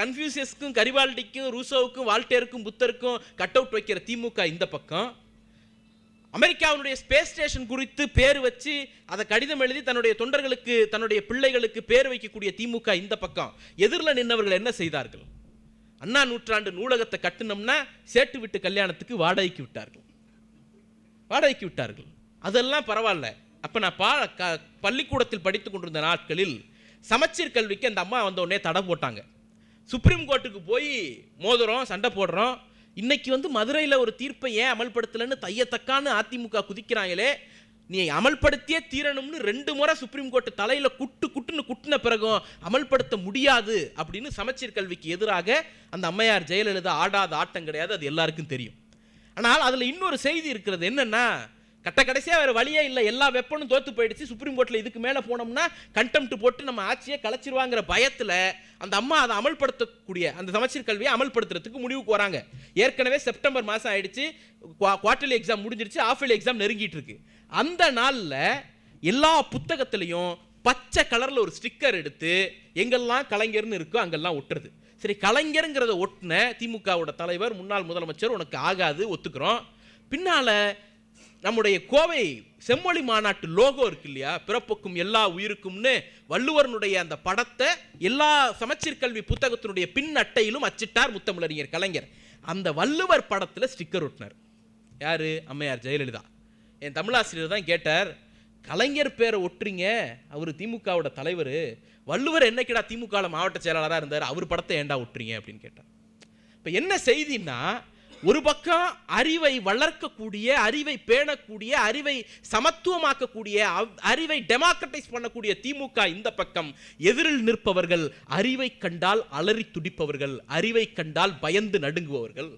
கன்ஃபியூசியஸ்க்கும் கரிவால்டிக்கும் ரூசோவுக்கும் வால்டேருக்கும் புத்தருக்கும் cut out வைக்கிற திமுக இந்த பக்கம், அமெரிக்காவுடைய ஸ்பேஸ் ஸ்டேஷன் குறித்து பேர் வச்சு அதை கடிதம் எழுதி தன்னுடைய தொண்டர்களுக்கு தன்னுடைய பிள்ளைகளுக்கு பேர் வைக்கக்கூடிய திமுக இந்த பக்கம். எதிரில் நின்றவர்கள் என்ன செய்தார்கள்? அண்ணா நூற்றாண்டு நூலகத்தை கட்டணும்னா சேட்டு விட்டு கல்யாணத்துக்கு வாடகைக்கு விட்டார்கள். அதெல்லாம் பரவாயில்ல. அப்போ நான் பள்ளிக்கூடத்தில் படித்து கொண்டிருந்த நாட்களில் சமச்சீர் கல்விக்கு அந்த அம்மா வந்த உடனே தடை போட்டாங்க. சுப்ரீம் கோர்ட்டுக்கு போய் மோதுறோம், சண்டை போடுறோம். இன்னைக்கு மதுரையில் ஒரு தீர்ப்பை ஏன் அமல்படுத்தலைன்னு தையத்தக்கான்னு அதிமுக குதிக்கிறாங்களே, நீ அமல்படுத்தியே தீரணும்னு 2 முறை சுப்ரீம் கோர்ட்டு தலையில் குட்டுன பிறகும் அமல்படுத்த முடியாது அப்படின்னு சமச்சீர் கல்விக்கு எதிராக அந்த அம்மையார் ஜெயலலிதா ஆடாத ஆட்டம் கிடையாது, அது எல்லாருக்கும் தெரியும். ஆனால் அதில் இன்னொரு செய்தி இருக்கிறது. என்னன்னா, கடைசியாக வேறு வழியே இல்லை, எல்லா வெப்பனும் தோத்து போயிடுச்சு, சுப்ரீம் கோர்ட்டில் இதுக்கு மேலே போனோம்னா கண்டெம்ட் போட்டு நம்ம ஆட்சியை கலைச்சிருவாங்கிற பயத்தில் அந்த அம்மா அதை அமல்படுத்தக்கூடிய அந்த சமச்சீர் கல்வியை அமல்படுத்துறதுக்கு முடிவுக்கு வராங்க. ஏற்கனவே செப்டம்பர் மாதம் ஆயிடுச்சு, குவார்டர்லி எக்ஸாம் முடிஞ்சிருச்சு, ஆஃப் இயர்லி எக்ஸாம் நெருங்கிட்டு இருக்கு. அந்த நாளில் எல்லா புத்தகத்திலையும் பச்சை கலரில் ஒரு ஸ்டிக்கர் எடுத்து எங்கெல்லாம் கலைஞர்னு இருக்கோ அங்கெல்லாம் ஒட்டுறது. சரி, கலைஞருங்கிறத ஒட்டின திமுகவோட தலைவர் முன்னாள் முதலமைச்சர் உனக்கு ஆகாது, ஒத்துக்கிறோம். பின்னால நம்முடைய கோவை செம்மொழி மாநாட்டு லோகோ இருக்கு இல்லையா, பிறப்புக்கும் எல்லா உயிருக்கும்னு வள்ளுவரனுடைய அந்த படத்தை எல்லா சமச்சீர் கல்வி புத்தகத்தினுடைய பின் அட்டையிலும் அச்சிட்டார் முத்தமிழறிஞர் கலைஞர். அந்த வள்ளுவர் படத்தில் ஸ்டிக்கர் ஒட்டினார். யாரு? அம்மையார் ஜெயலலிதா. என் தமிழாசிரியர் தான் கேட்டார், கலைஞர் பேரை ஒட்டுறீங்க, அவர் திமுகவோட தலைவர், வள்ளுவர் என்னைக்கிடா திமுக மாவட்ட செயலாளராக இருந்தார், அவர் படத்தை ஏண்டா ஒட்டுறீங்க அப்படின்னு கேட்டார். இப்போ என்ன செய்தின்னா, ஒரு பக்கம் அறிவை வளர்க்கக்கூடிய, அறிவை பேணக்கூடிய, அறிவை சமத்துவமாக்கக்கூடிய, அறிவை டெமோக்ரட்டைஸ் பண்ணக்கூடிய திமுக இந்த பக்கம், எதிரில் நிற்பவர்கள் அறிவை கண்டால் அலறி துடிப்பவர்கள், அறிவை கண்டால் பயந்து நடுங்குபவர்கள்.